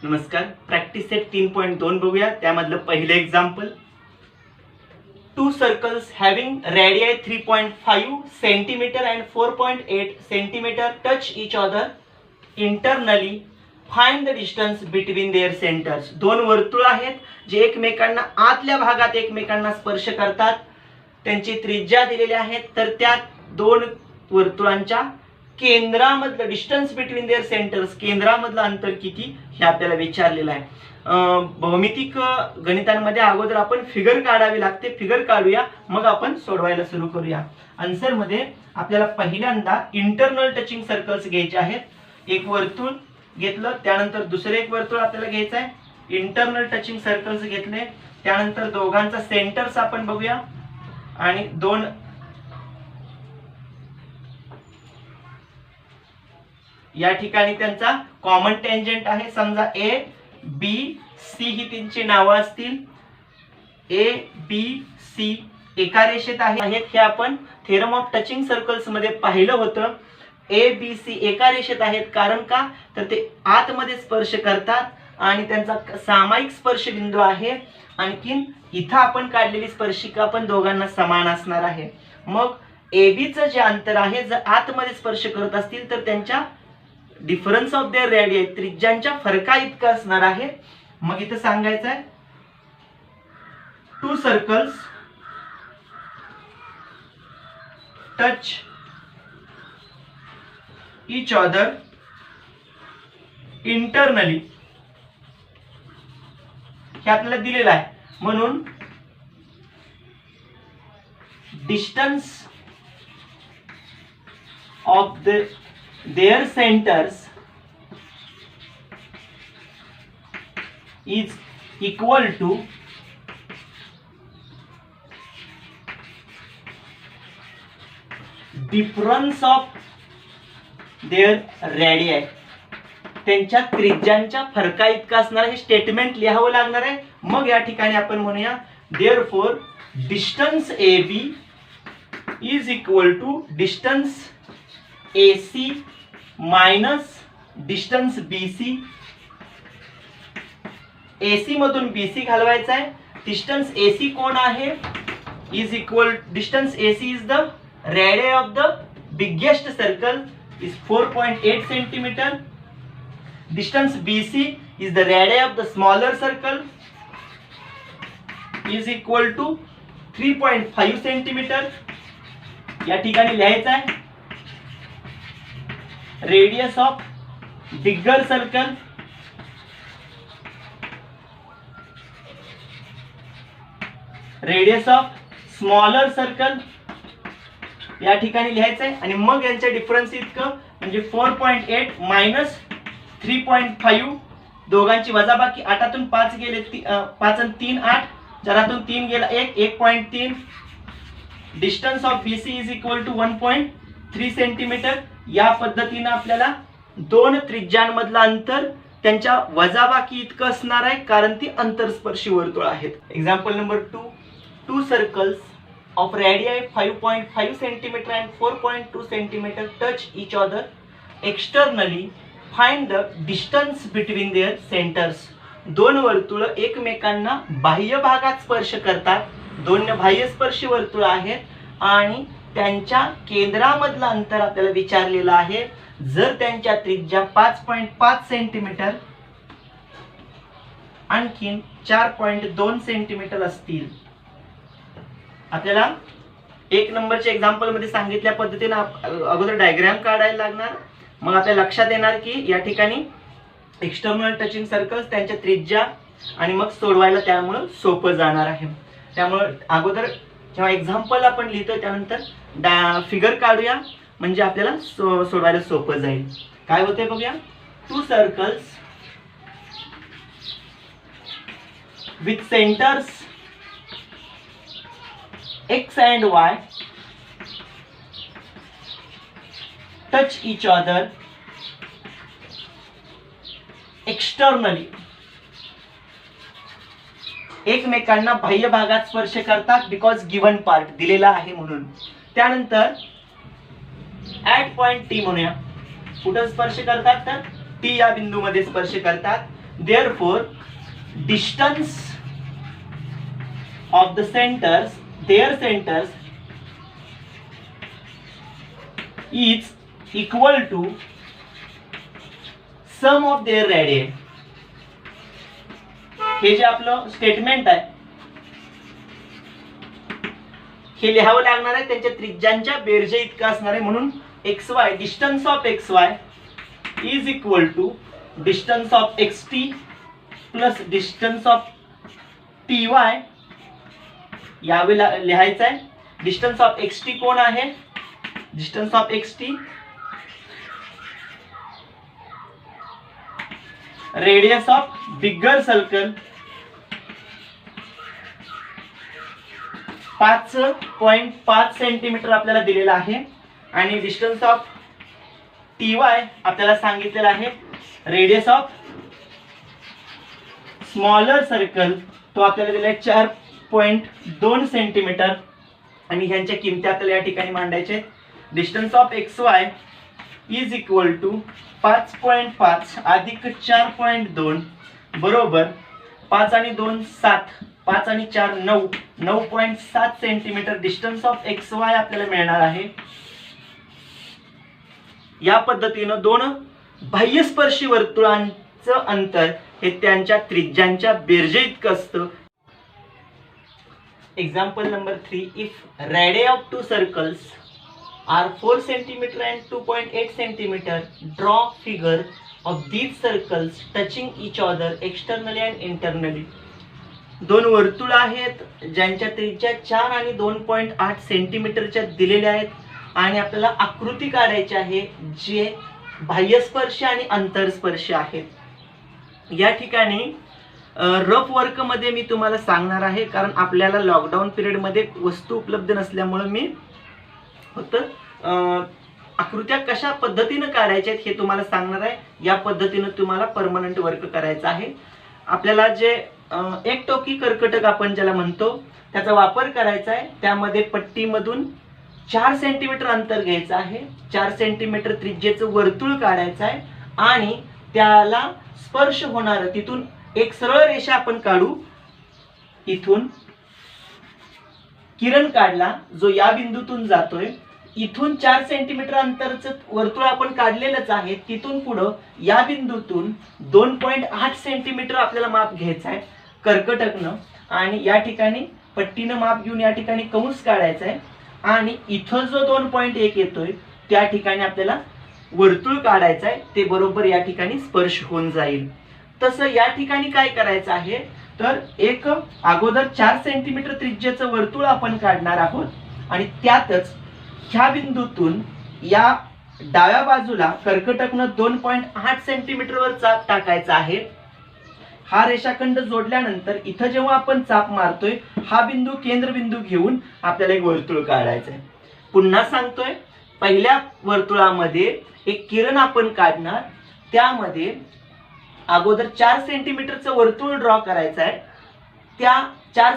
नमस्कार. Practice set 3.2 बघूया. त्यामधलं पहिलं example. Two circles having radii 3.5 centimetre and 4.8 centimetre touch each other internally. Find the distance between their centres. दोन वर्तुळ आहेत जे एकमेकांना आतल्या भागात एकमेकांना स्पर्श करतात. त्यांची त्रिज्या दिलेली आहेत. तर त्या दोन वर्तुळांच्या केंद्रामधलं डिस्टन्स बिटवीन देअर सेंटर्स, केंद्रामधलं अंतर किती हे आपल्याला विचारलेलं आहे. भौमितिक गणितांमध्ये अगोदर आपण फिगर काढावी लागते. फिगर काढूया, मग आपण सोडवायला सुरू करूया. आन्सर मध्ये आपल्याला पहिल्यांदा इंटरनल टचिंग सर्कल्स घ्यायचे आहेत. एक वर्तुळ घेतलं, त्यानंतर दुसरे एक वर्तुळ आपल्याला घ्यायचं आहे. इंटरनल टचिंग सर्कल्स घेतले, त्यानंतर दोघांचा सेंटर्स आपण बघूया आणि दोन या ठिकाणी त्यांचा कॉमन टेंजंट आहे. समजा ए बी सी ही त्यांची नावं असतील. ए बी सी एका रेषेत आहेत. हे आपण थेरम ऑफ टचिंग सर्कल्स मध्ये पाहिलं होतं. ए बी सी एका रेषेत आहेत कारण का, तर ते आतमध्ये स्पर्श करतात आणि त्यांचा सामायिक स्पर्श बिंदू आहे. आणखीन इथं आपण काढलेली स्पर्शिका पण दोघांना समान असणार आहे. मग ए बी चं जे अंतर आहे, जर आतमध्ये स्पर्श करत असतील तर त्यांच्या डिफरन्स ऑफ देअर रेडियाई, त्रिज्यांच्या फरका इतका असणार आहे. मग इथं सांगायचं आहे to circles touch each other internally. हे आपल्याला दिलेलं आहे. म्हणून distance of their centers is equal to difference of their radii. त्यांच्या त्रिज्यांच्या फरका इतका असणार. हे स्टेटमेंट लिहावं लागणार आहे. मग या ठिकाणी आपण म्हणूया therefore distance AB is equal to distance AC minus distance BC. AC मधून BC घालवायचा आहे. डिस्टन्स AC कोण आहे, is equal distance AC is the radius of the biggest circle is 4.8 centimetre. Distance BC is the radius of the smaller circle is equal to 3.5 centimetre. या ठिकाणी लिहायचं आहे radius of bigger circle radius of smaller circle या ठिकाणी लिहायचं आहे. आणि मग यांच्या डिफरन्स इतकं म्हणजे 4.8 मायनस 3.5. दोघांची वजाबाकी 8तून 5 गेले, 5 आणि 3 8, 4तून 3 गेला 1.3. Distance of BC is equal to 1.3 centimetre. या पद्धतीने आपल्याला दोन त्रिज्यांमधलं अंतर त्यांच्या वजाबाकी इतकं असणार आहे कारण ती अंतरस्पर्शी वर्तुळ आहेत. Example number 2. Two circles of radii 5.5 centimetre and 4.2 centimetre touch each other externally. Find the distance between their centres. दोन वर्तुळ एकमेकांना बाह्य भागात स्पर्श करतात. दोन बाह्य स्पर्शी वर्तुळ आहेत आणि त्यांच्या केंद्रामधलं अंतर आपल्याला विचारलेलं आहे. जर त्यांच्या त्रिज्या 5.5 सेंटीमीटर आणखीन 4.2 सेंटीमीटर असतील. आपल्याला एक नंबरच्या एक्झाम्पल मध्ये सांगितल्या पद्धतीने अगोदर डायग्राम काढायला लागणार. मग आपल्या लक्षात येणार की या ठिकाणी एक्सटर्नल टचिंग सर्कल्स, त्यांच्या त्रिज्या, आणि मग सोडवायला त्यामुळे सोपं जाणार आहे. त्यामुळे अगोदर जेव्हा एक्झाम्पल आपण लिहितो त्यानंतर फिगर काढूया म्हणजे आपल्याला सोडवायला सोपं जाईल. काय होते बघूया. To circles with centres X and Y touch each other externally. एकमेकांना बाह्य भागात स्पर्श करतात बिकॉज गिवन पार्ट दिलेला आहे म्हणून. त्यानंतर ऍट पॉइंट टी म्हणूया. कुठं स्पर्श करतात तर टी या बिंदूमध्ये स्पर्श करतात. Therefore, distance of the centers, their centers, is equal to sum of their radii. हे जे आपलं स्टेटमेंट आहे हे लिहावं लागणार आहे त्यांच्या त्रिज्यांच्या बेरजे इतकं असणार आहे. म्हणून xy, distance of xy is equal to distance of xt plus distance of ty यावे लिहायचं आहे. डिस्टन्स ऑफ xt कोण आहे? Distance of xt radius of bigger circle 5.5 centimetre आपल्याला दिलेला आहे आणि डिस्टन्स ऑफ टी वाय आपल्याला सांगितलेला आहे. रेडियस ऑफ स्मॉलर सर्कल तो आपल्याला दिला आहे 4.2 सेंटीमीटर आणि ह्यांच्या किमती आपल्याला या ठिकाणी मांडायचे. Distance of x y is equal to 5.5 अधिक 4.2 बरोबर 5 आणि 2 7, 5 आणि 4 9, 9.7 centimetre distance of x Y आपल्याला मिळणार आहे. या पद्धतीनं दोन बाह्यस्पर्शी वर्तुळांचं अंतर हे त्यांच्या त्रिज्यांच्या बेरजे इतकं असतं. Example number 3, if radius of to circles are 4 centimeter and 2.8 centimeter, draw figure of these circles touching each other externally and internally. दोन वर्तुळ आहेत ज्यांच्या त्रिज्या 4 आणि 2.8 सेंटीमीटरच्या दिलेल्या आहेत आणि आपल्याला आकृती काढायची आहे जे बाह्यस्पर्शी आणि अंतरस्पर्शी आहेत. या ठिकाणी रफ वर्क मध्ये मी तुम्हाला सांगणार आहे कारण आपल्याला लॉकडाऊन पिरियड मध्ये वस्तू उपलब्ध नसल्यामुळे मी फक्त आकृत्या कशा पद्धतीने काढायच्या हे तुम्हाला सांगणार आहे. या पद्धतीने तुम्हाला परमनंट वर्क करायचा आहे. आपल्याला जे एक टोकी कर्कटक आपण ज्याला म्हणतो त्याचा वापर करायचा आहे. त्यामध्ये पट्टीमधून 4 सेंटीमीटर अंतर घ्यायचं आहे. 4 सेंटीमीटर त्रिज्येचं वर्तुळ काढायचं आहे आणि त्याला स्पर्श होणार तिथून एक सरळ रेषा आपण काढू. इथून किरण काढला जो या बिंदूतून जातोय. इथून 4 सेंटीमीटर अंतरचं वर्तुळ आपण काढलेलंच आहे. तिथून पुढं या बिंदूतून 2.8 सेंटीमीटर आपल्याला माप घ्यायचं आहे कर्कटकनं आणि या ठिकाणी पट्टीनं माप घेऊन या ठिकाणी कंस काढायचा आहे आणि इथं जो 2.1 येतोय त्या ठिकाणी आपल्याला वर्तुळ काढायचं आहे. ते बरोबर या ठिकाणी स्पर्श होऊन जाईल. तसं या ठिकाणी काय करायचं आहे तर एक अगोदर 4 सेंटीमीटर त्रिज्येचं वर्तुळ आपण काढणार आहोत आणि त्यातच ह्या बिंदूतून या डाव्या बाजूला कर्कटकनं 2.8 सेंटीमीटर वर चाप टाकायचा आहे. हा रेषाखंड जोडल्यानंतर इथं जेव्हा आपण चाप मारतोय हा बिंदू केंद्रबिंदू घेऊन आपल्याला एक वर्तुळ काढायचं आहे. पुन्हा सांगतोय पहिल्या वर्तुळामध्ये एक किरण आपण काढणार. त्यामध्ये अगोदर 4 सेंटीमीटरचं वर्तुळ ड्रॉ करायचं आहे. त्या 4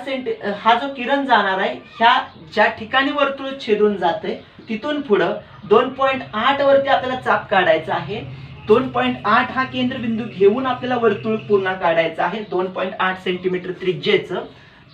हा जो किरण जाणार आहे ह्या ज्या ठिकाणी वर्तुळ छेदून जाते तिथून पुढं 2.8 वरती आपल्याला चाप काढायचा आहे. 2.8 हा केंद्रबिंदू घेऊन आपल्याला वर्तुळ पूर्ण काढायचं आहे 2.8 सेंटीमीटर त्रिज्येचं.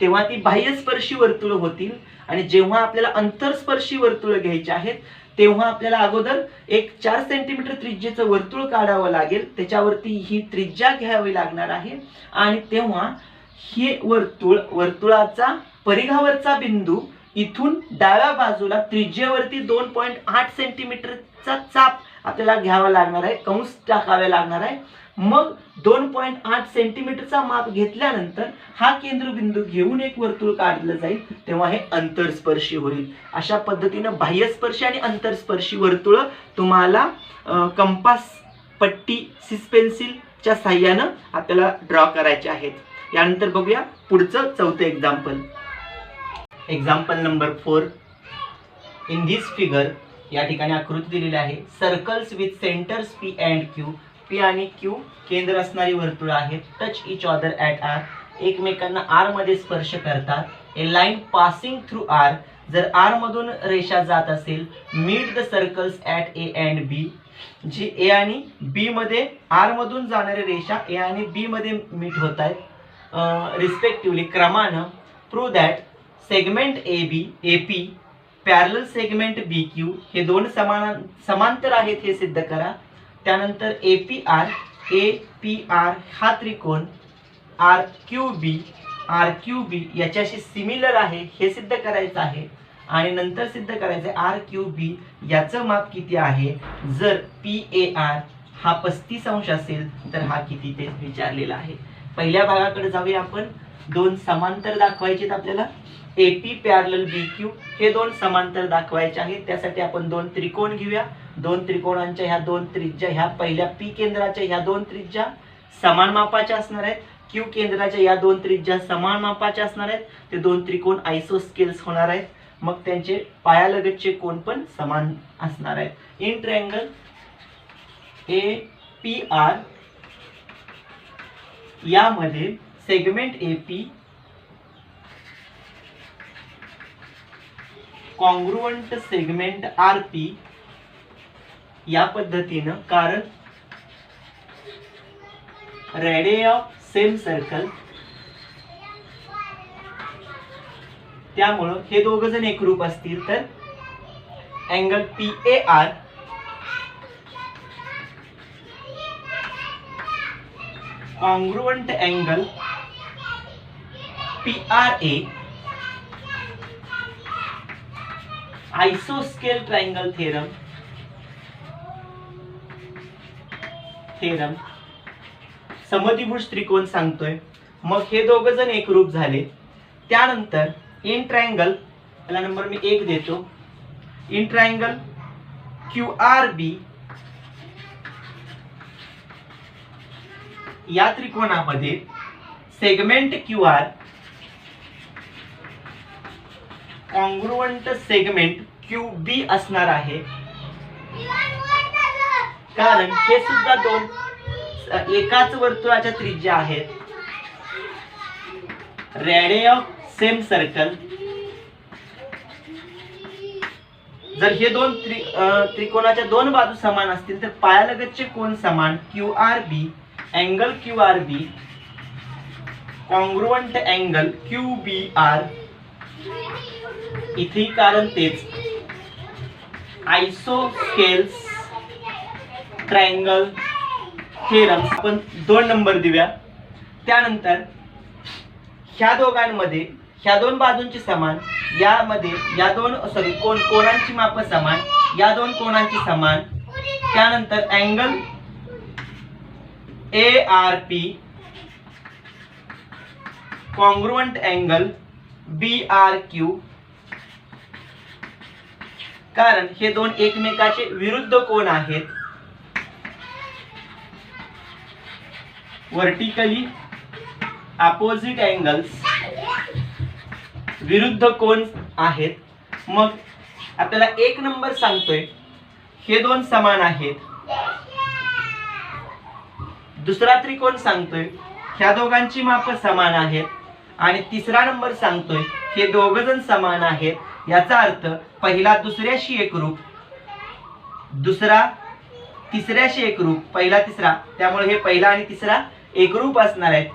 तेव्हा ती बाह्यस्पर्शी वर्तुळ होतील आणि जेव्हा आपल्याला अंतरस्पर्शी वर्तुळ घ्यायची आहेत तेव्हा आपल्याला अगोदर एक 4 सेंटीमीटर त्रिज्येचं वर्तुळ काढावं लागेल. त्याच्यावरती ही त्रिज्या घ्यावी लागणार आहे आणि तेव्हा हे वर्तुळाचा परिघावरचा बिंदू इथून डाव्या बाजूला त्रिज्येवरती 2.8 सेंटीमीटरचा चाप आपल्याला घ्यावा लागणार आहे. कंस टाकावे लागणार आहे. मग 2.8 सेंटीमीटरचा माप घेतल्यानंतर हा केंद्रबिंदू घेऊन एक वर्तुळ काढलं जाईल तेव्हा हे अंतरस्पर्शी होईल. अशा पद्धतीनं बाह्यस्पर्शी आणि अंतरस्पर्शी वर्तुळ तुम्हाला कंपास पट्टी सिस पेन्सिलच्या साहाय्यानं आपल्याला ड्रॉ करायचे आहेत. यानंतर बघूया पुढचं चौथं example. Example number 4, in this figure या ठिकाणी आकृती दिलेली आहे. Circles with centres P and Q. P आणि क्यू केंद्र असणारी वर्तुळ आहेत. Touch each other at R. एकमेकांना आर मध्ये स्पर्श करतात. A line passing through R. जर आर मधून रेषा जात असेल meet the circles at A and B. जी ए आणि बी मध्ये आर मधून जाणारी रेषा ए आणि बी मध्ये मीट होत आहेत रिस्पेक्टिव्हली क्रमानं. Prove that segment A B A P parallel segment B Q हे दोन समांतर आहेत हे सिद्ध करा. त्यानंतर ए पी आर हा त्रिकोण आर क्यू बी याच्याशी सिमिलर आहे हे सिद्ध करायचं आहे. आणि नंतर सिद्ध करायचं आर क्यू बी याचं माप किती आहे. जर पी ए आर हा 35 अंश असेल तर हा किती ते विचारलेला आहे. पहिल्या भागाकडे जाऊया आपण. दोन समांतर दाखवायचे आपल्याला. एपी पॅरलल बी क्यू हे दोन समांतर दाखवायचे आहेत. त्यासाठी आपण दोन त्रिकोण घेऊया. दोन त्रिकोणांच्या ह्या दोन त्रिज्या, ह्या पहिल्या पी केंद्राच्या ह्या दोन त्रिज्या समान मापाच्या असणार आहेत. क्यू केंद्राच्या या दोन त्रिज्या समान मापाच्या असणार आहेत. ते दोन त्रिकोण आयसोस्केल्स होणार आहेत. मग त्यांचे पायालगतचे कोन पण समान असणार आहेत. In triangle A P R यामध्ये segment A P congruent segment R P या पद्धतीनं, कारण रेडियस ऑफ सेम सर्कल त्यामुळं हे दोघ जण एकरूप असतील तर angle P A R congruent angle P R A आइसोस्केल ट्रायंगल थेरम समद्विभुज त्रिकोण सांगतोय. मग हे दोघ जण एकरूप झाले. त्यानंतर इन ट्रायंगल, याला नंबर मी 1 देतो. In triangle Q R B या त्रिकोणामध्ये segment Q R congruent segment Q B असणार आहे. कारण हे सुद्धा दोन एकाच वर्तुळाच्या त्रिज्या आहेत. Radius of same circle. जर हे दोन त्रिकोणाच्या दोन बाजू समान असतील तर पायालगतचे कोन समान. Q R B angle Q R B congruent angle Q B R. इथे कारण तेच आइसोस्केल्स ट्रायंगल थेरम आपण 2 नंबर देऊया. त्यानंतर ह्या दोघांमध्ये ह्या दोन बाजूंची समान, यामध्ये या दोन कोणांची माप समान, या दोन कोणांची समान. त्यानंतर angle A R P congruent angle B R Q. कारण हे दोन एकमेकाचे विरुद्ध कोन आहेत. वर्टिकली अपोजिट अँगल्स विरुद्ध कोन आहेत. मग आपल्याला 1 नंबर सांगतोय हे दोन समान आहेत. दुसरा त्रिकोण सांगतोय ह्या दोघांची माप समान आहेत. आणि तिसरा नंबर सांगतोय हे दोघ जण समान आहेत. याचा अर्थ पहिला दुसऱ्याशी एकरूप, दुसरा तिसऱ्याशी एकरूप, पहिला तिसरा. त्यामुळे हे पहिला आणि तिसरा एकरूप असणार आहेत.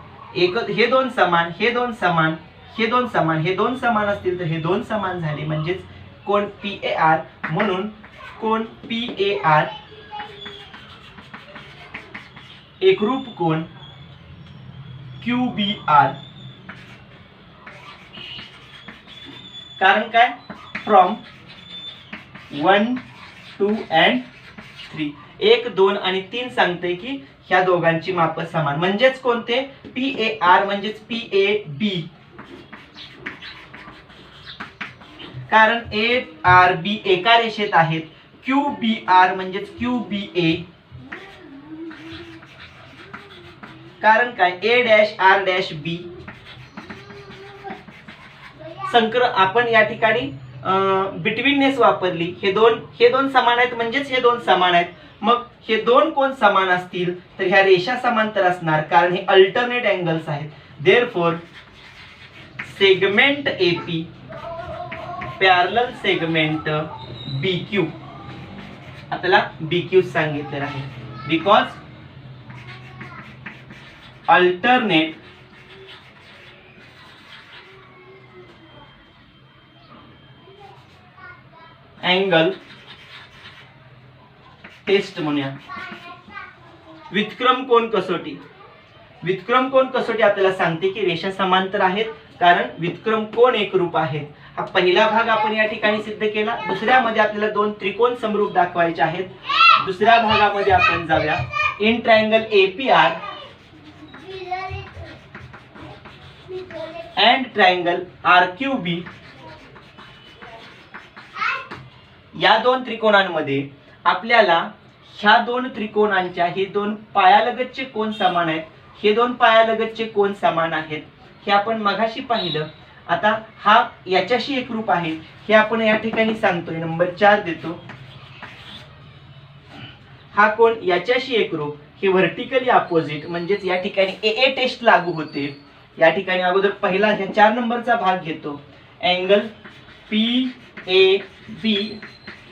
हे दोन समान, हे दोन समान, हे दोन समान, हे दोन समान असतील तर हे दोन समान झाले. म्हणजेच कोन पी ए आर. म्हणून कोन पी ए आर एकरूप कोन क्यू बी आर. कारण काय, फ्रॉम 1, 2 and 3 1, 2 आणि 3 सांगते की ह्या दोघांची माप समान. म्हणजेच कोणते, पी ए आर म्हणजेच पी ए बी. कारण ए आर बी एका रेषेत आहेत. क्यू बी आर म्हणजेच क्यू बी ए. कारण काय, ए डॅश आर डॅश बी. आपण या ठिकाणी बिटवीननेस वापरली. हे दोन समान आहेत म्हणजेच हे दोन समान आहेत. मग हे दोन कोण समान असतील तर ह्या रेषा समांतर असणार, कारण हे अल्टरनेट अँगल्स आहेत. Therefore segment AP parallel segment B Q आपल्याला BQ सांगितलेलं आहे. बिकॉज अल्टरनेट अँगल टेस्ट म्हणूया. व्युत्क्रम कोन कसोटी. व्युत्क्रम कोन कसोटी आपल्याला सांगते की रेषा समांतर आहेत कारण व्युत्क्रम कोन एकरूप आहेत. हा पहिला भाग आपण या ठिकाणी सिद्ध केला. दुसऱ्यामध्ये आपल्याला दोन त्रिकोण समरूप दाखवायचे आहेत. दुसऱ्या भागामध्ये आपण जाऊया. In triangle APR and triangle RQB या दोन त्रिकोणांमध्ये आपल्याला ह्या दोन त्रिकोणांच्या हे दोन पायालगतचे कोन समान आहेत. हे दोन पायालगतचे कोन समान आहेत हे आपण मगाशी पाहिलं. आता हा याच्याशी एकरूप आहे हे आपण या ठिकाणी सांगतोय. नंबर 4 देतो. हा कोन याच्याशी एकरूप हे व्हर्टिकली अपोजिट म्हणजेच या ठिकाणी AA टेस्ट लागू होते. या ठिकाणी अगोदर पहिला ह्या 4 नंबरचा भाग घेतो. Angle PAB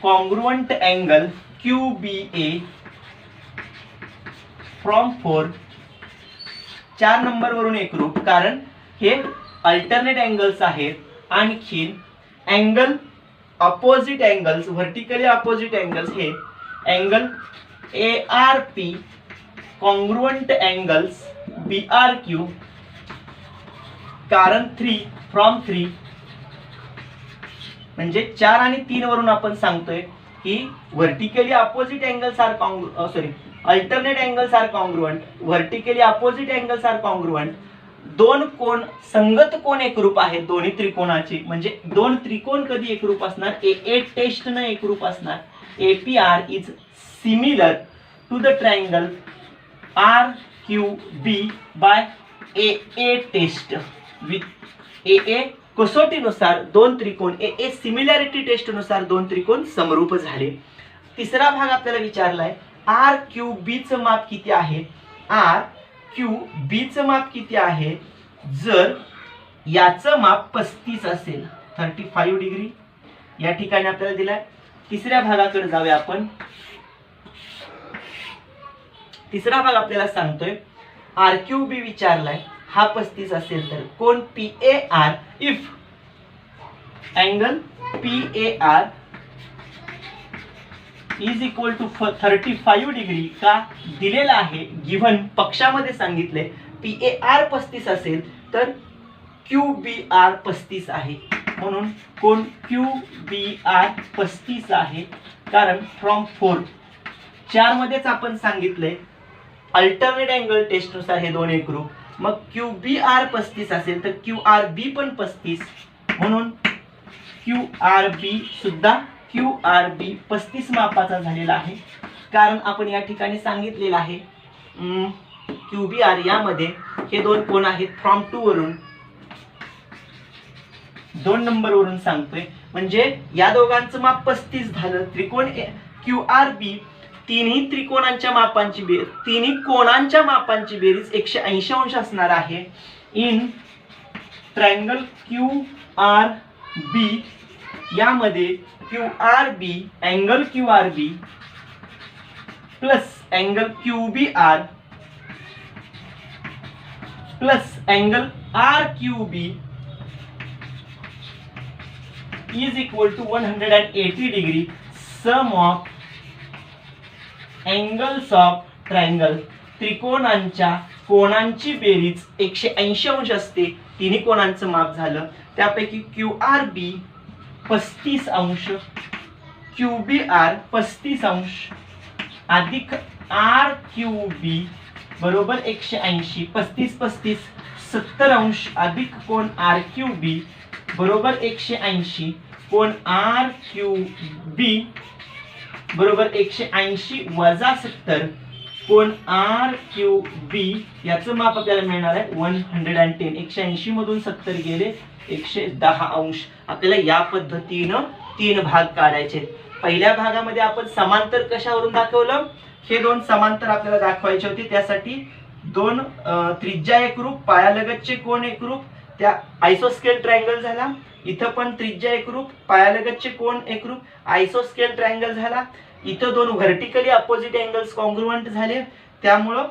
congruent angle QBA from 4 4 number वरून एकरूप कारण हे अल्टरनेट अँगल्स आहेत. आणखी angle opposite angles vertically opposite angles हे angle ARP congruent angles BRQ कारण 3 फ्रॉम 3 म्हणजे 4 आणि 3 वरून आपण सांगतोय की vertically opposite angles are alternate angles are congruent. Vertically opposite angles are congruent. दोन कोन संगत कोन एकरूप आहेत दोन्ही त्रिकोणाचे. म्हणजे दोन त्रिकोण कधी एकरूप असणार. AA टेस्ट न एकरूप असणार. APR is similar to the triangle RQB by AA test with AA कसोटीनुसार दोन त्रिकोण AA सिमिलॅरिटी टेस्ट नुसार दोन त्रिकोण समरूप झाले. तिसरा भाग आपल्याला विचारलाय RQB चं माप किती आहे. RQB चं माप किती आहे. जर याचं माप 35 असेल 35 डिग्री या ठिकाणी आपल्याला दिलाय. तिसऱ्या भागाकडे जाऊया आपण. तिसरा भाग आपल्याला सांगतोय RQB विचारलाय हा 35 असेल तर कोण PAR if angle PAR is equal to 35 degree का दिलेला आहे. गिव्हन पक्षामध्ये सांगितले PAR 35 असेल तर QBR 35 आहे. म्हणून कोण QBR 35 आहे कारण फ्रॉम 4 मध्येच आपण सांगितले अल्टरनेट अँगल टेस्ट नुसार हे दोन एकरूप. मग QBR 35 असेल तर QRB पण 35 म्हणून QRB सुद्धा QRB 35 मापाचा झालेला आहे. कारण आपण या ठिकाणी सांगितलेलं आहे QBR यामध्ये हे दोन कोन आहेत फ्रॉम 2 वरून 2 नंबर वरून सांगतोय. म्हणजे या दोघांचं माप 35 झालं. त्रिकोण QRB तिन्ही त्रिकोणांच्या मापांची बेरीज तिन्ही कोणांच्या मापांची बेरीज 180 अंश असणार आहे. इन ट्रायंगल QRB यामध्ये QRB angle QRB plus angle QBR plus angle RQB is equal to 180 degree. Sum of angles of triangle त्रिकोणांच्या कोणांची बेरीज 180 अंश असते. तिन्ही कोणांचं माप झालं त्यापैकी QRB 35 अंश QBR 35 अंश अधिक RQB बरोबर 180. 35 35 70 अंश अधिक कोण RQB बरोबर 180. कोण RQB बरोबर 180 वजा 70. कोण RQB याचं माप आपल्याला मिळणार आहे 110. 180 मधून 70 गेले 110 अंश. आपल्याला या पद्धतीनं 3 भाग काढायचे. पहिल्या भागामध्ये आपण समांतर कशावरून दाखवलं. हे दोन समांतर आपल्याला दाखवायचे होते. त्यासाठी दोन त्रिज्या एकरूप पायालगतचे कोन एकरूप त्या आयसोस्केल ट्रायंगल झाला. इथं पण त्रिज्या एकरूप पायालगतचे कोन एकरूप आयसोस्केल ट्रायंगल झाला. इथं दोन व्हर्टिकली अपोजिट अँगल्स कॉन्ग्रुएंट झाले, त्यामुळं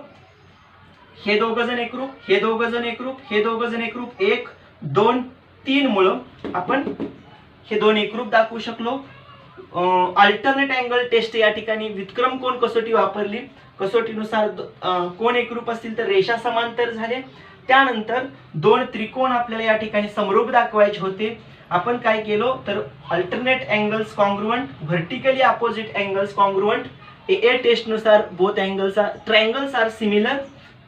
हे दोघ जण एकरूप, हे दोघ जण एकरूप, हे दोघ जण एकरूप, 1 2 3 मुळे आपण हे दोन एकरूप दाखवू शकलो. अल्टरनेट अँगल टेस्ट या ठिकाणी व्युत्क्रम कोन कसोटी वापरली. कसोटीनुसार कोण एकरूप असतील तर रेषा समांतर झाले. त्यानंतर दोन त्रिकोण आपल्याला या ठिकाणी समरूप दाखवायचे होते. आपण काय केलो तर alternate angles congruent, vertically opposite angles congruent, A test नुसार both angles are triangles are similar.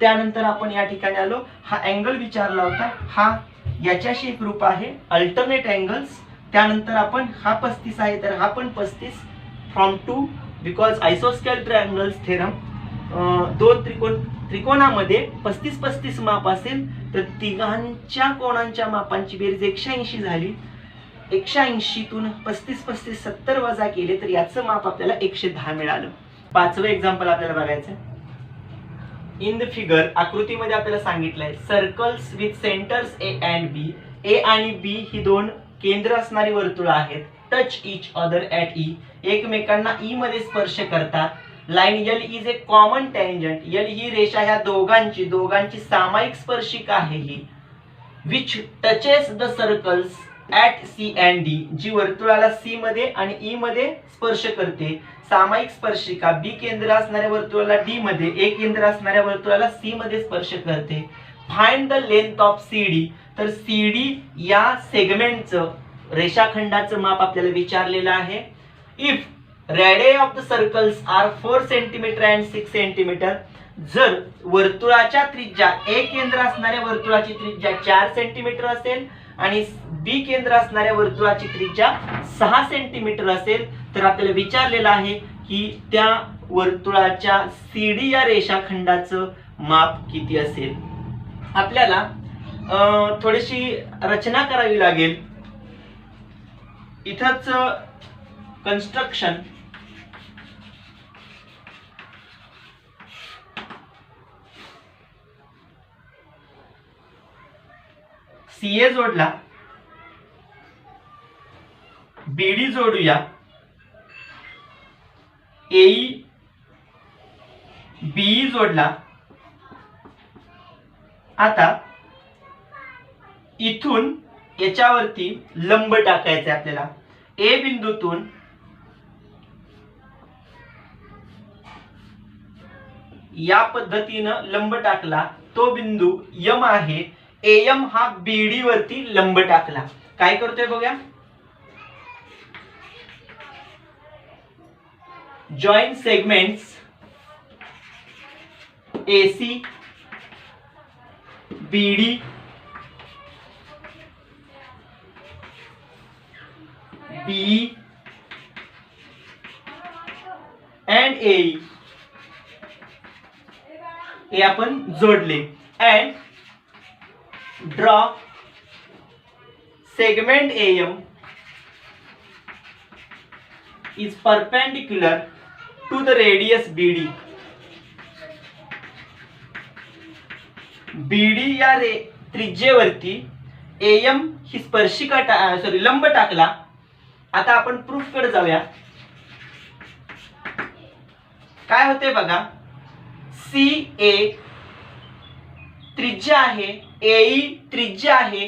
त्यानंतर आपण या ठिकाणी आलो, हा अँगल विचारला होता, हा याच्याशी एकरूप आहे अल्टरनेट अँगल्स. त्यानंतर आपण हा 35 आहे तर हा पण 35 फ्रॉम 2 बिकॉज आयसोस्केल ट्रायंगल्स थेरम. दोन त्रिकोणामध्ये 35-35 माप असेल तर तिघांच्या कोणांच्या मापांची बेरीज 180 झाली. 180तून 35-35 70 वजा केले तर याचं माप आपल्याला 110 मिळालं. पाचवं एक्झाम्पल आपल्याला बघायचं. इन द फिगर आकृतीमध्ये आपल्याला सांगितलंय circles with centres A and B. A आणि बी ही दोन केंद्र असणारी वर्तुळ आहेत. Touch each other at E, एकमेकांना ई मध्ये स्पर्श करतात. Line L is a common tangent, L ही रेषा ह्या दोघांची सामायिक स्पर्शिका आहे ही. Which touches the circles at C and D, जी वर्तुळाला सी मध्ये आणि ई मध्ये स्पर्श करते. सामायिक स्पर्शिका बी केंद्र असणाऱ्या वर्तुळाला डी मध्ये, ए केंद्र असणाऱ्या वर्तुळाला सी मध्ये स्पर्श करते. Find the length of C D, तर सी डी या सेगमेंटचं रेषाखंडाचं माप आपल्याला विचारलेलं आहे. If radius of the circles are 4 centimetre and 6 centimetre, जर वर्तुळाच्या त्रिज्या ए केंद्र असणाऱ्या वर्तुळाची त्रिज्या 4 सेंटीमीटर असेल आणि बी केंद्र असणाऱ्या वर्तुळाची त्रिज्या 6 सेंटीमीटर असेल तर आपल्याला विचारलेलं आहे की त्या वर्तुळाच्या सीडी या रेषाखंडाचं माप किती असेल. आपल्याला थोडीशी रचना करावी लागेल. इथंच कन्स्ट्रक्शन सीए जोडला, बीडी जोडूया, एई बीई जोडला. आता इथून याच्यावरती लंब टाकायचा आपल्याला. ए बिंदूतून या पद्धतीनं लंब टाकला, तो बिंदू यम आहे. एम हा बीडी वरती लंब टाकला. काय करतोय बघा, join segments AC BD B and A हे आपण जोडले. And draw segment AM is perpendicular to the radius BD. BD या त्रिज्येवरती AM ही स्पर्शिका लंब टाकला. आता आपण प्रूफ कडे जाऊया. काय होते बघा, CA त्रिज्या आहे, AE त्रिज्या आहे.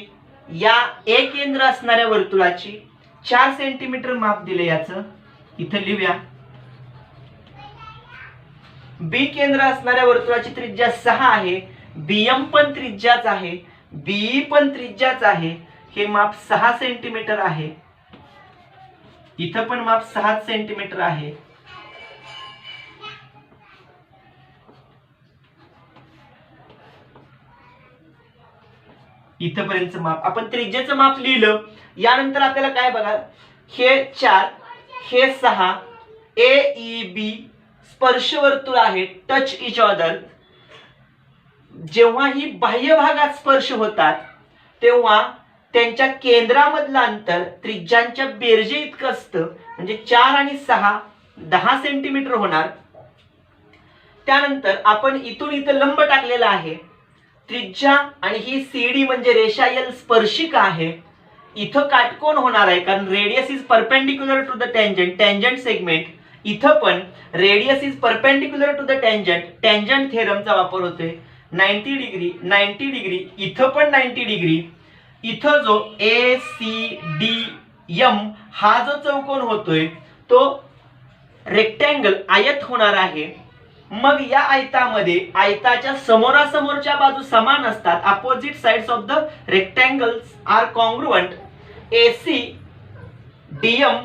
या ए केंद्र असणाऱ्या वर्तुळाची 4 सेंटीमीटर माप दिले, याचं इथं लिहूया. बी केंद्र असणाऱ्या वर्तुळाची त्रिज्या 6 आहे. BM पण त्रिज्याच आहे, BE पण त्रिज्याच आहे. हे माप 6 सेंटीमीटर आहे. इथं पण माप 6 सेंटीमीटर आहे. इथपर्यंत माप आपण त्रिज्येचं माप लिहिलं. यानंतर आपल्याला काय बघा, हे 4 हे 6 AEB स्पर्शवर्तुळ आहे. Touch each other. जेव्हा ही बाह्य भागात स्पर्श होतात तेव्हा त्यांच्या केंद्रामधलं अंतर त्रिज्यांच्या बेरजे इतकं असतं. म्हणजे 4 आणि 6 10 सेंटीमीटर होणार. त्यानंतर आपण इथून इथं लंब टाकलेला आहे. त्रिज्या आणि ही सीडी म्हणजे रेषा एल स्पर्शिका आहे. इथं काटकोन होणार आहे कारण radius is perpendicular to the tangent. Tangent segment इथं पण radius is perpendicular to the tangent, tangent थेरमचा वापर होतोय. 90 डिग्री 90 डिग्री, इथं पण 90 डिग्री. इथं जो ACDM हा जो चौकोन होतोय तो रेक्टँगल आयत होणार आहे. मग या आयतामध्ये आयताच्या समोरासमोरच्या बाजू समान असतात. Opposite sides of the rectangles are congruent. ACDM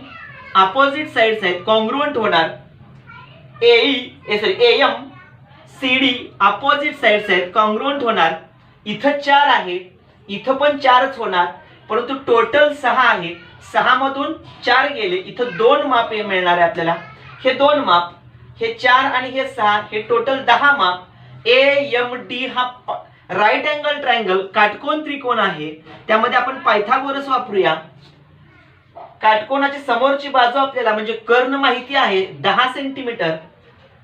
opposite sides आहेत, कॉन्ग्रुएंट होणार. AM CD अपोजिट साइड्स आहेत, कॉन्ग्रुएंट होणार. इथं 4 आहे, इथं पण 4च होणार, परंतु टोटल 6 आहे. 6 मधून 4 गेले, इथं 2 माप मिळणार आहे आपल्याला. हे 2 माप, हे 4 आणि हे 6, हे टोटल 10 माप. AMD हा राईट अँगल ट्रायंगल काटकोन त्रिकोण आहे, त्यामध्ये आपण पायथागोरस वापरूया. काटकोनाची समोरची बाजू आपल्याला म्हणजे कर्ण माहिती आहे 10 सेंटीमीटर.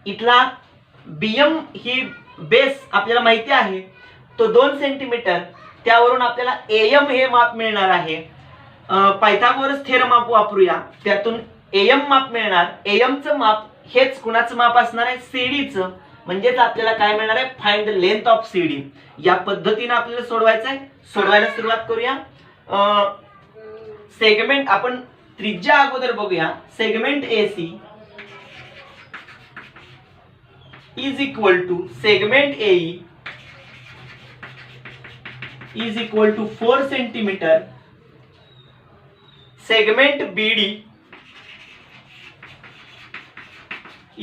इथला BM ही बेस आपल्याला माहिती आहे तो 2 सेंटीमीटर. त्यावरून आपल्याला AM हे माप मिळणार आहे. पायथागोरस थेरम वापरूया, त्यातून AM माप मिळणार. AM चं माप हेच कुणाचं माप असणार आहे, CD चं. म्हणजेच आपल्याला काय मिळणार आहे, find the length of CD. या पद्धतीने आपल्याला सोडवायचं आहे. सोडवायला सुरुवात करूया. सेगमेंट आपण त्रिज्या अगोदर बघूया. Segment AC is equal to segment AE is equal to 4 centimetre. Segment BD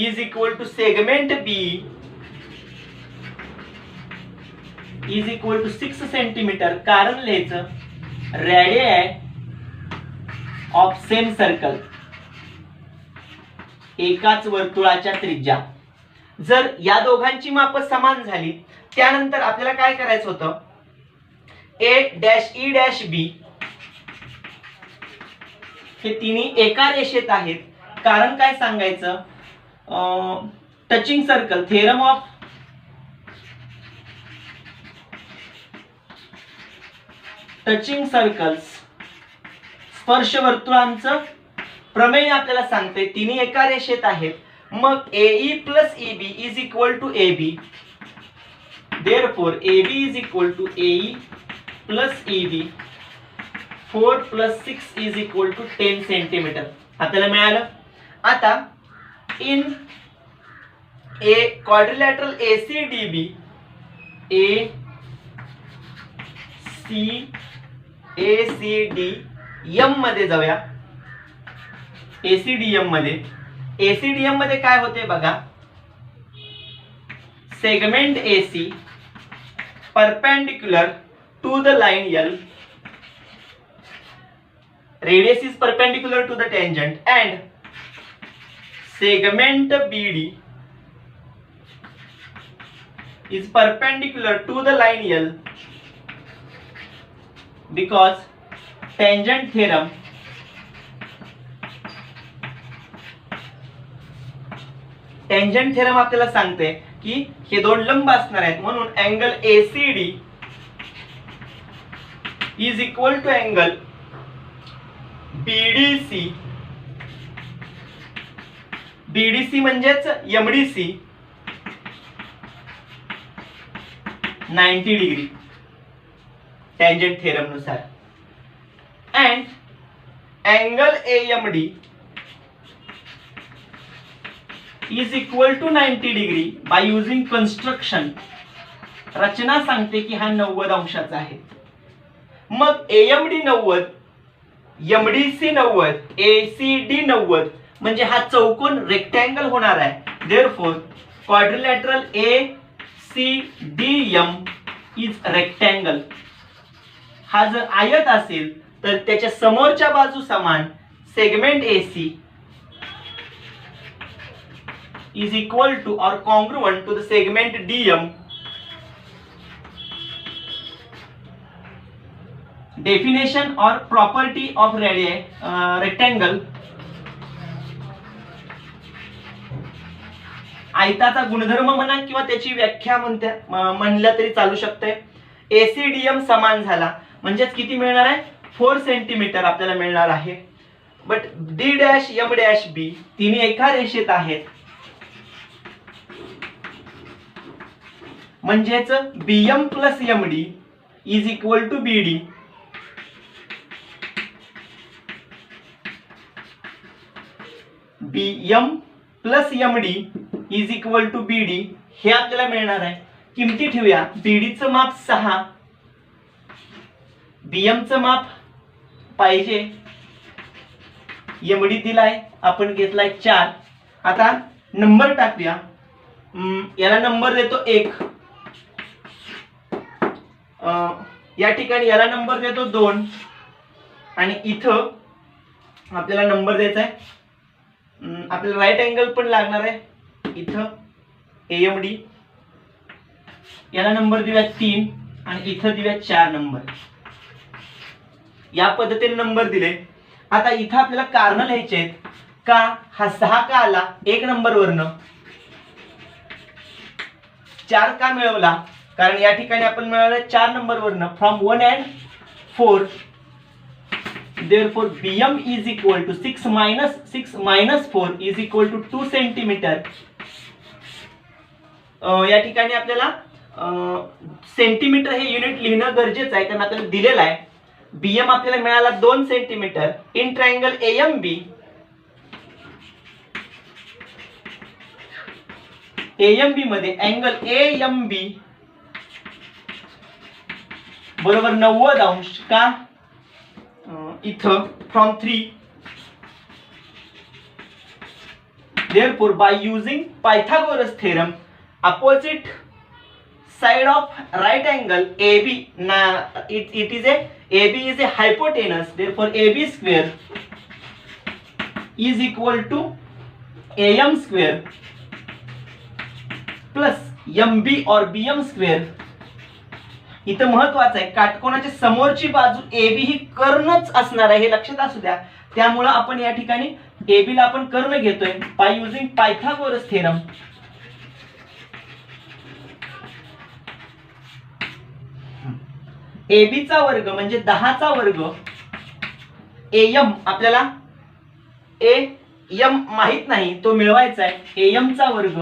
is equal to segment BE is equal to 6 centimetre. कारण लिहायचं रेडियाई ऑफ सेम सर्कल, एकाच वर्तुळाच्या त्रिज्या. जर या दोघांची माप समान झाली त्यानंतर आपल्याला काय करायचं होतं, A-E-B हे तिन्ही एका रेषेत आहेत. कारण काय सांगायचं, touching circle, theorem of touching circles, स्पर्श वर्तुळांचं प्रमेय आपल्याला सांगते तिन्ही एका रेषेत आहेत. मग AE plus EB is equal to AB. Therefore AB is equal to AE plus EB. 4 plus 6 is equal to 10 centimetre आपल्याला मिळालं. आता in a quadrilateral ACDB, ACDM मध्ये जाऊया. ACDM मध्ये काय होते बघा, segment AC perpendicular to the line L, radius is perpendicular to the tangent, and segment BD is perpendicular to the line L because tangent theorem आपल्याला सांगते की हे दोन लंब असणार आहेत. म्हणून angle ACD is equal to angle BDC म्हणजेच MDC 90 डिग्री टेंजंट थेरम नुसार. And angle AMD is equal to 90 degree by using construction. रचना सांगते की हा 90 अंशाचा आहे. मग AMD 90, MDC 90, ACD 90 म्हणजे हा चौकोन रेक्टँगल होणार आहे. Therefore quadrilateral ACDM is rectangle. हा जर आयत असेल तर त्याच्या समोरच्या बाजू समान. Segment AC is equal to or congruent to the segment DM. Definition or property of rectangle. आयताचा गुणधर्म म्हणा किंवा त्याची व्याख्या म्हणल्या तरी चालू शकते. ACDM समान झाला म्हणजेच किती मिळणार आहे, 4 सेंटीमीटर आपल्याला मिळणार आहे. But D dash M dash B तिन्ही एका रेषेत आहेत, म्हणजेच BM plus M D is equal to B D. BM plus M D is equal to B D हे आपल्याला मिळणार आहे. किमती ठेवूया. बीडीचं माप 6, बीएमचं माप पाहिजे, एमडी दिलाय आपण घेतलाय 4. आता नंबर टाकूया. याला नंबर देतो 1, या ठिकाणी याला नंबर देतो 2 आणि इथं आपल्याला नंबर द्यायचा आहे. आपल्याला राईट अँगल पण लागणार आहे. इथं एएमडी याला नंबर देऊया 3 आणि इथं देऊया 4 नंबर. या पद्धतीने नंबर दिले. आता इथं आपल्याला कारण लिहायचे आहेत. का हा 6 का आला 1 नंबर वरनं, 4 का मिळवला कारण या ठिकाणी आपण मिळवलं 4 नंबर वरनं. From 1 and 4 therefore bm is equal to 6 minus 4 is equal to 2 centimetre. या ठिकाणी आपल्याला सेंटीमीटर हे युनिट लिहिणं गरजेचं आहे कारण आपल्याला दिलेलं आहे. बीएम आपल्याला मिळाला 2 centimetre. In triangle AMB, AMB मध्ये अँगल एएमबी बरोबर 90 अंश. का इथं from 3 therefore by using Pythagoras theorem opposite side of right angle AB, it is a AB is a hypotenuse, therefore AB square is equal to AM square plus MB or BM square. इथं महत्वाचं आहे काटकोनाच्या समोरची बाजू AB ही कर्णच असणार आहे हे लक्षात असू द्या. त्यामुळे आपण या ठिकाणी AB ला आपण कर्ण घेतोय by using Pythagoras theorem. AB चा वर्ग म्हणजे 10 चा वर्ग, AM आपल्याला AM माहित नाही तो मिळवायचा आहे, AM चा वर्ग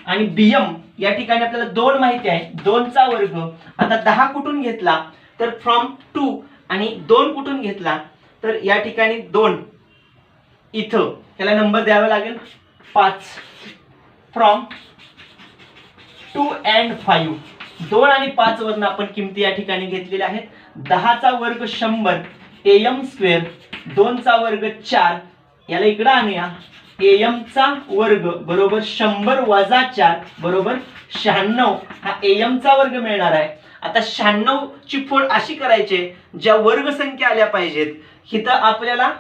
आणि BM या ठिकाणी आपल्याला 2 माहिती आहे 2 चा वर्ग. आता 10 कुठून घेतला तर फ्रॉम 2 आणि 2 कुठून घेतला तर या ठिकाणी 2 इथं याला नंबर द्यावा लागेल 5. फ्रॉम 2 and 5 2 आणि 5 वरून आपण किमती या ठिकाणी घेतलेल्या आहेत. 10 चा वर्ग 100 AM स्क्वेअर, 2 चा वर्ग 4 याला इकडे आणूया. AM चा वर्ग बरोबर 100 वजा 4 बरोबर 96 हा AM चा वर्ग मिळणार आहे. आता 96 ची फोड अशी करायची ज्या वर्ग संख्या आल्या पाहिजेत. इथं आपल्याला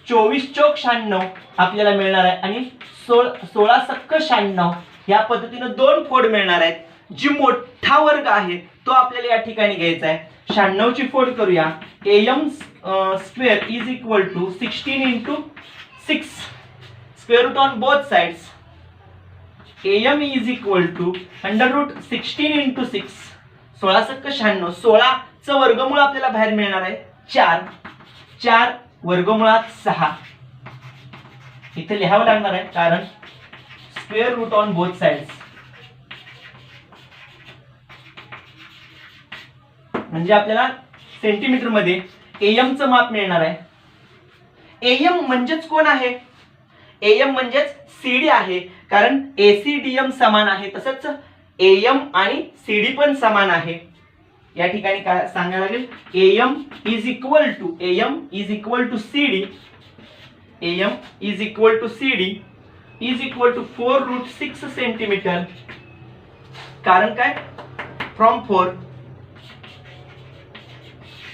24 चौक 96 आपल्याला मिळणार आहे आणि 16 सक्क 96 या पद्धतीने 2 फोड मिळणार आहेत. जी मोठा वर्ग आहे तो आपल्याला या ठिकाणी घ्यायचा आहे. 96 ची फोड करूया. AM square is equal to 16 into 6 square root on both sides. AM is equal to under root 16 into 6 16 सक्क 96. 16 चं वर्गमूळ आपल्याला बाहेर मिळणार आहे 4. 4 वर्गमुळात 6 इथे लिहावं लागणार आहे कारण square root on both sides. म्हणजे आपल्याला सेंटीमीटर मध्ये AM चं माप मिळणार आहे. AM म्हणजेच कोण आहे? AM म्हणजेच CD आहे कारण ACDM समान आहे. तसंच AM आणि CD पण समान आहे. या ठिकाणी काय सांगायला लागेल AM is equal to CD. AM is equal to CD is equal to 4 root 6 centimetre. कारण काय फ्रॉम 4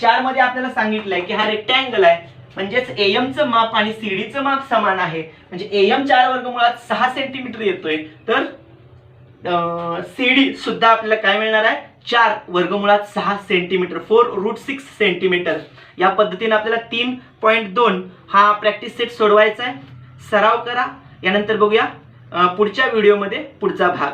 4 मध्ये आपल्याला सांगितलंय की हा रेक्टँगल आहे म्हणजेच AM चं माप आणि CD चं माप समान आहे. म्हणजे AM 4 वर्गमुळात 6 सेंटीमीटर येतोय तर CD सुद्धा आपल्याला काय मिळणार आहे 4 वर्गमुळात 6 सेंटीमीटर 4 रूट 6 सेंटीमीटर. या पद्धतीने आपल्याला 3.2 हा प्रॅक्टिस सेट सोडवायचा आहे. सराव करा. यानंतर बघूया पुढच्या व्हिडिओमध्ये पुढचा भाग.